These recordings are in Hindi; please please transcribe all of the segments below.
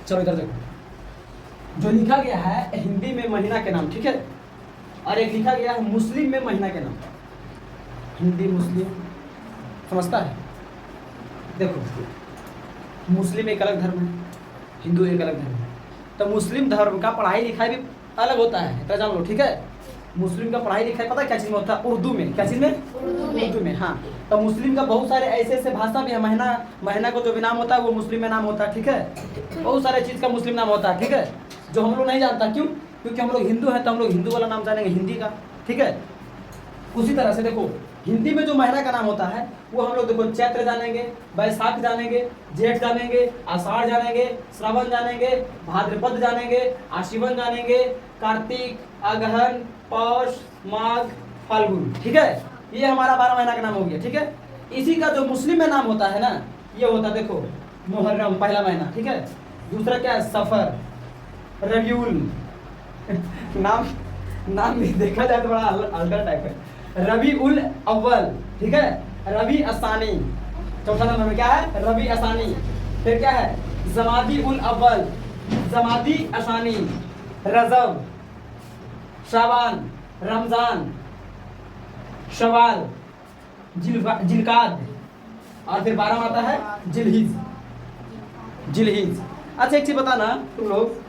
चलो इधर देखो, जो लिखा गया है हिंदी में महीना के नाम, ठीक है, और एक लिखा गया है मुस्लिम में महीना के नाम। हिंदी मुस्लिम समझता है? देखो, मुस्लिम एक अलग धर्म है, हिंदू एक अलग धर्म है। तो मुस्लिम धर्म का पढ़ाई लिखाई भी अलग होता है, इतना जान लो, ठीक है। मुस्लिम का पढ़ाई लिखाई पता है क्या चीज़ में होता है? उर्दू में। क्या चीज़ में? उर्दू में, हाँ। तो मुस्लिम का बहुत सारे ऐसे ऐसे भाषा भी है। महीना को जो भी नाम होता है वो मुस्लिम में नाम होता है, ठीक है। बहुत सारे चीज़ का मुस्लिम नाम होता है, ठीक है, जो हम लोग नहीं जानता। क्यों? क्योंकि हम लोग हिंदू हैं, तो हम लोग हिंदू वाला नाम जानेंगे, हिंदी का, ठीक है। उसी तरह से देखो, हिंदी में जो महीना का नाम होता है वो हम लोग देखो चैत्र जानेंगे, बैसाख जानेंगे, जेठ जानेंगे, आषाढ़ जानेंगे, श्रावण जानेंगे, भाद्रपद जानेंगे, आश्विन जानेंगे, कार्तिक, अगहन, पौष, माघ, फाल्गुन, ठीक है। ये हमारा 12 महीना का नाम हो गया, ठीक है। इसी का जो मुस्लिम में नाम होता है ना, ये होता है देखो मुहर्रम, पहला महीना, ठीक है। दूसरा क्या है? सफर, रबीउल नाम भी देखा जाए तो बड़ा अल्टर टाइप है। रबी उल अव्वल, ठीक है, रबी असानी। चौथा नंबर में क्या है? रबी असानी। फिर क्या है? जमादी उल अव्वल, जमादी असानी, रजब, शाबान, रमजान, शवाल, जिलकाद, और फिर 12 आता है जिलहिज। अच्छा एक चीज बताना तुम लोग,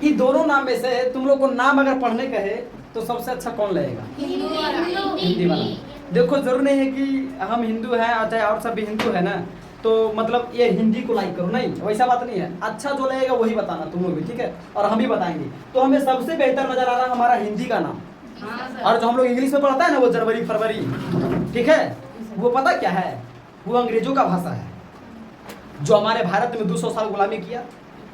इन दोनों नाम में से तुम लोग को नाम अगर पढ़ने कहे तो सबसे अच्छा कौन लगेगा? हिंदी वाला। देखो जरूर नहीं है कि हम हिंदू हैं और चाहे और सब भी हिंदू है ना, तो मतलब ये हिंदी को लाइक करो, नहीं, वैसा बात नहीं है। अच्छा जो लगेगा वही बताना तुम लोग भी, ठीक है, और हम भी बताएंगे। तो हमें सबसे बेहतर नजर आ रहा है हमारा हिंदी का नाम। और जो हम लोग इंग्लिश में पढ़ता है ना, वो जनवरी फरवरी, ठीक है, वो पता क्या है? वो अंग्रेजों का भाषा है, जो हमारे भारत में 200 साल गुलामी किया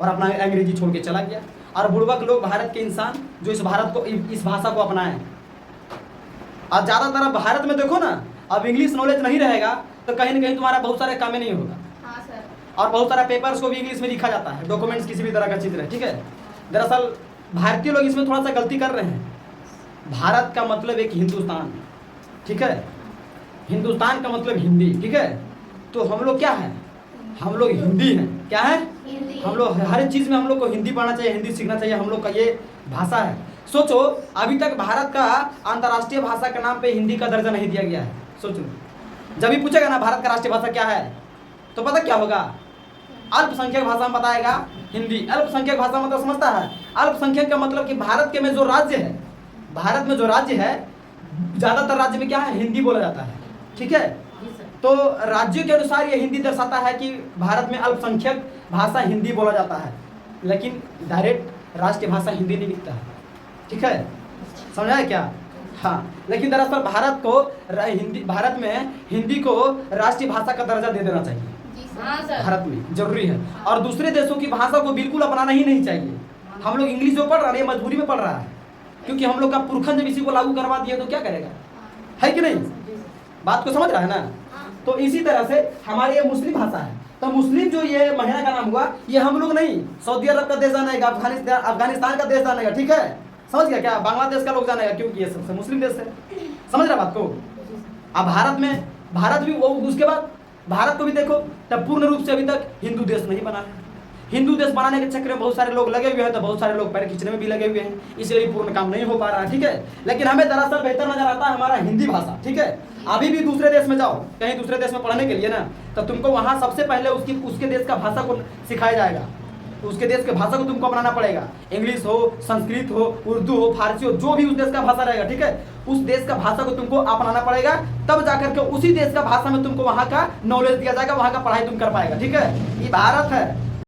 और अपना अंग्रेजी छोड़ के चला गया। और बुड़बक लोग, भारत के इंसान जो इस भाषा को अपनाए। और ज़्यादातर अब भारत में देखो ना, अब इंग्लिश नॉलेज नहीं रहेगा तो कहीं ना कहीं तुम्हारा बहुत सारे काम नहीं होगा। हाँ सर। और बहुत सारा पेपर्स को भी इंग्लिश में लिखा जाता है, डॉक्यूमेंट्स किसी भी तरह का चीज़ है, ठीक है। दरअसल भारतीय लोग इसमें थोड़ा सा गलती कर रहे हैं। भारत का मतलब एक हिंदुस्तान, ठीक है, हिंदुस्तान का मतलब हिंदी, ठीक है। तो हम लोग क्या है? हम लोग हिंदी हैं। क्या है? हम लोग हर चीज़ में हम लोग को हिंदी पढ़ना चाहिए, हिंदी सीखना चाहिए। हम लोग का ये भाषा है। सोचो, अभी तक भारत का अंतर्राष्ट्रीय भाषा के नाम पे हिंदी का दर्जा नहीं दिया गया है। सोचो, जब भी पूछेगा ना भारत का राष्ट्रीय भाषा क्या है, तो पता क्या होगा? अल्पसंख्यक भाषा में बताएगा हिंदी। अल्पसंख्यक भाषा मतलब समझता है? अल्पसंख्यक का मतलब कि भारत के में जो राज्य है, भारत में जो राज्य है, ज़्यादातर राज्य में क्या है? हिंदी बोला जाता है, ठीक है। तो राज्यों के अनुसार ये हिंदी दर्शाता है कि भारत में अल्पसंख्यक भाषा हिंदी बोला जाता है, लेकिन डायरेक्ट राष्ट्रीय भाषा हिंदी नहीं लिखता है, ठीक है, समझा है क्या? हाँ, लेकिन दरअसल भारत में हिंदी को राष्ट्रीय भाषा का दर्जा दे देना चाहिए। हाँ सर। भारत में जरूरी है। और दूसरे देशों की भाषा को बिल्कुल अपनाना ही नहीं चाहिए। हम लोग इंग्लिश जो पढ़ रहा है मजबूरी में पढ़ रहा है, क्योंकि हम लोग का पुरखन जब इसी को लागू करवा दिया तो क्या करेगा? है कि नहीं? बात को समझ रहा है ना? तो इसी तरह से हमारी ये मुस्लिम भाषा है। तो मुस्लिम जो ये महीना का नाम हुआ, ये हम लोग नहीं, सऊदी अरब का देश जानेगा, अफगानिस्तान का देश जानेगा, ठीक है, समझ गया क्या? बांग्लादेश का लोग जानेगा, क्योंकि ये सबसे मुस्लिम देश है। समझ रहा बात को? अब भारत भी वो, उसके बाद भारत को भी देखो, तब पूर्ण रूप से अभी तक हिंदू देश नहीं बना है। हिंदू देश बनाने के चक्कर में बहुत सारे लोग लगे हुए हैं, तो बहुत सारे लोग पैर खींचने में भी लगे हुए हैं, इसलिए पूर्ण काम नहीं हो पा रहा है, ठीक है। लेकिन हमें दरअसल बेहतर नजर आता है हमारा हिंदी भाषा, ठीक है। अभी भी दूसरे देश में जाओ, कहीं दूसरे देश में पढ़ने के लिए ना, तो तुमको वहाँ सबसे पहले उसके देश का भाषा को सिखाया जाएगा। उसके देश के भाषा को तुमको अपनाना पड़ेगा। इंग्लिश हो, संस्कृत हो, उर्दू हो, फारसी हो, जो भी उस देश का भाषा रहेगा, ठीक है, उस देश का भाषा को तुमको अपनाना पड़ेगा। तब जाकर के उसी देश का भाषा में तुमको वहाँ का नॉलेज दिया जाएगा, वहाँ का पढ़ाई तुम कर पाएगा, ठीक है। ये भारत है,